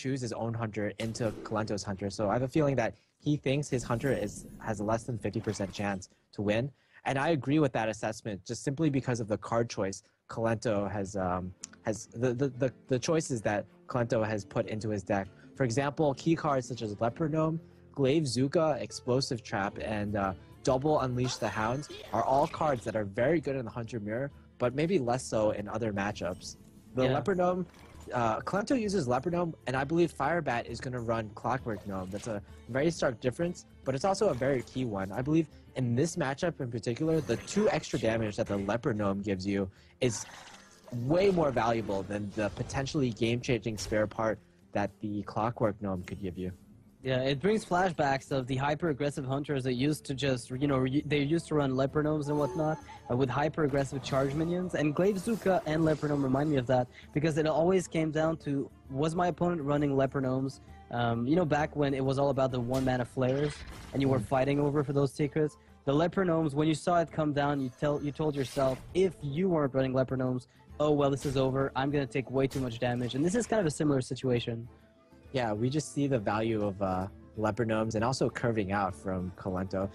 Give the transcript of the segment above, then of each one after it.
choose his own hunter into Kolento's hunter. So I have a feeling that he thinks his hunter has a less than 50% chance to win. And I agree with that assessment, just simply because of the card choice Kolento has the choices that Kolento has put into his deck. For example, key cards such as Leper Gnome, Glaive Zuka, Explosive Trap, and Double Unleash the Hound are all cards that are very good in the Hunter Mirror, but maybe less so in other matchups. The Leper Gnome, Kolento uses Leper Gnome, and I believe Firebat is going to run Clockwork Gnome. That's a very stark difference, but it's also a very key one. I believe in this matchup in particular, the 2 extra damage that the Leper Gnome gives you is way more valuable than the potentially game-changing spare part that the Clockwork Gnome could give you. Yeah, it brings flashbacks of the hyper-aggressive hunters that used to just, they used to run Leper Gnomes and whatnot with hyper-aggressive charge minions, and Glaive Zuka and Leper Gnome remind me of that, because it always came down to, was my opponent running Leper Gnomes? Back when it was all about the 1-mana flares, and you were fighting over for those secrets, the Leper Gnomes, when you saw it come down, you told yourself, if you weren't running Leper Gnomes, oh, well, this is over, I'm going to take way too much damage, and this is kind of a similar situation. Yeah, we just see the value of Leper Gnomes and also curving out from Kolento.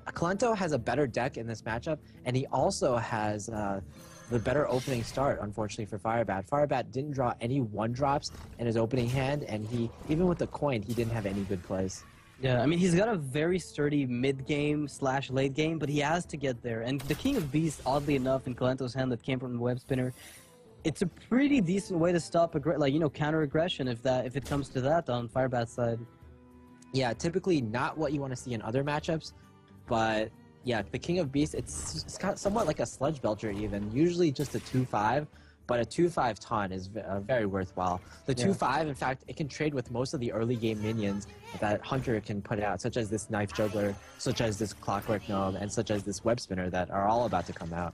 Kolento has a better deck in this matchup, and he also has the better opening start, unfortunately, for Firebat. Firebat didn't draw any 1-drops in his opening hand, and even with the coin, he didn't have any good plays. Yeah, I mean, he's got a very sturdy mid-game / late game, but he has to get there. And the King of Beasts, oddly enough, in Kolento's hand that came from the Web Spinner, it's a pretty decent way to stop counter aggression if it comes to that on Firebat's side. Yeah, typically not what you want to see in other matchups, but yeah, the King of Beasts, it's somewhat like a Sludge Belcher even, usually just a 2/5, but a 2/5 taunt is very worthwhile. The 2/5, in fact, it can trade with most of the early game minions that Hunter can put out, such as this Knife Juggler, such as this Clockwork Gnome, and such as this Web Spinner that are all about to come out.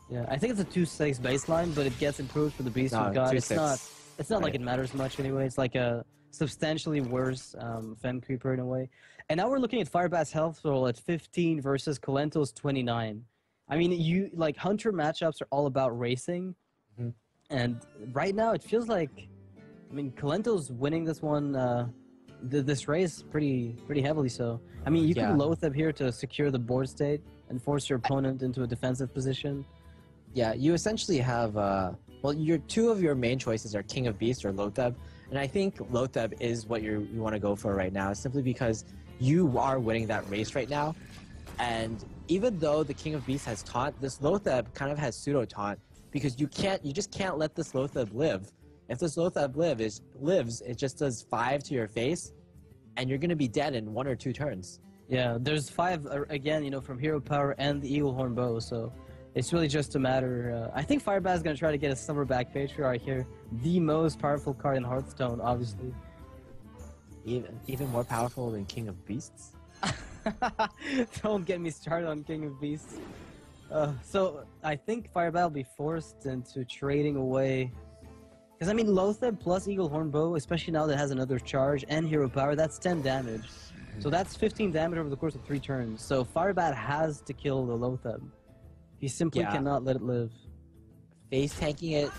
Yeah, I think it's a 2/6 baseline, but it gets improved for the beast we've got. It's not like it matters much anyway. It's like a substantially worse Fen Creeper in a way. And now we're looking at Firebat's health roll at 15 versus Kolento's 29. I mean, Hunter matchups are all about racing, and right now it feels like, I mean, Kolento's winning this one, this race pretty heavily. So, I mean, you can Loatheb here to secure the board state and force your opponent into a defensive position. Yeah, you essentially have, your 2 of your main choices are King of Beasts or Loatheb, and I think Loatheb is what you want to go for right now, simply because you are winning that race right now, and even though the King of Beasts has taunt, this Loatheb kind of has pseudo-taunt, because you just can't let this Loatheb live. If this Loatheb lives, it just does 5 to your face, and you're going to be dead in 1 or 2 turns. Yeah, there's 5, again, from Hero Power and the Eagle Horn Bow, so it's really just a matter... I think Firebat's going to try to get a Silverback Patriarch here. The most powerful card in Hearthstone, obviously. Even more powerful than King of Beasts? Don't get me started on King of Beasts. So, I think Firebat will be forced into trading away... Because, I mean, Loatheb plus Eagle Horn Bow, especially now that it has another charge and Hero Power, that's 10 damage. So that's 15 damage over the course of 3 turns. So Firebat has to kill the Loatheb. He simply cannot let it live. Face tanking it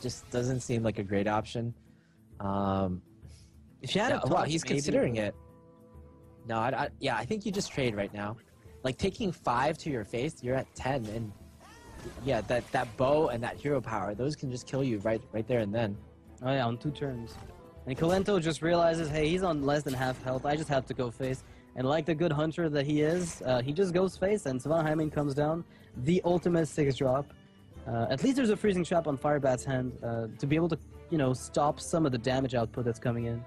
just doesn't seem like a great option. If you had a well, he's considering it. No, I think you just trade right now. Like taking 5 to your face, you're at 10, and yeah, that bow and that hero power, those can just kill you right there and then. Oh yeah, on 2 turns. And Kolento just realizes, hey, he's on less than half health. I just have to go face. And like the good hunter that he is, he just goes face, and Savannah Hyman comes down. The ultimate 6-drop. At least there's a freezing trap on Firebat's hand to be able to, stop some of the damage output that's coming in.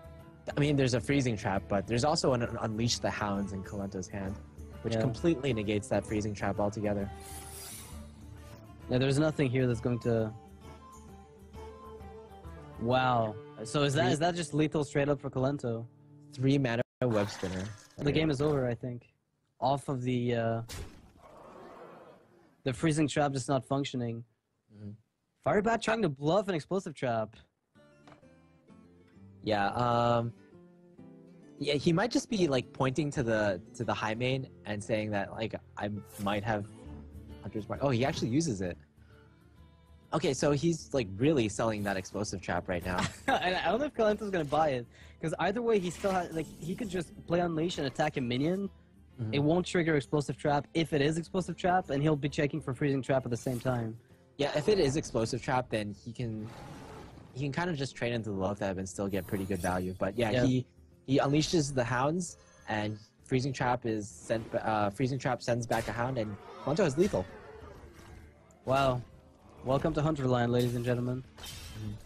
I mean, there's a freezing trap, but there's also an Unleash the Hounds in Kolento's hand, which completely negates that freezing trap altogether. Yeah, there's nothing here that's going to... Wow. So is that just lethal straight up for Kolento? 3 mana Web Spinner. The game is over, I think. Off of the freezing trap just not functioning. Firebat trying to bluff an explosive trap. Yeah, yeah, he might just be like pointing to the high main and saying that like I might have Hunter's Mark. Oh, he actually uses it. Okay, so he's like really selling that explosive trap right now. And I don't know if Kolento's gonna buy it, because either way, he still has like he could just play Unleash and attack a minion. It won't trigger explosive trap if it is explosive trap, and he'll be checking for freezing trap at the same time. Yeah, if it is explosive trap, then he can kind of just trade into the Loatheb and still get pretty good value. But yeah, he unleashes the hounds, and freezing trap is sent. Freezing trap sends back a hound, and Kolento is lethal. Wow. Welcome to Hunterland, ladies and gentlemen,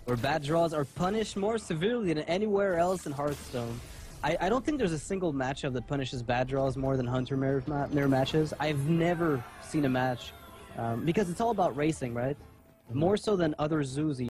where bad draws are punished more severely than anywhere else in Hearthstone. I don't think there's a single matchup that punishes bad draws more than Hunter mirror matches. I've never seen a match, because it's all about racing, right? More so than other zoos.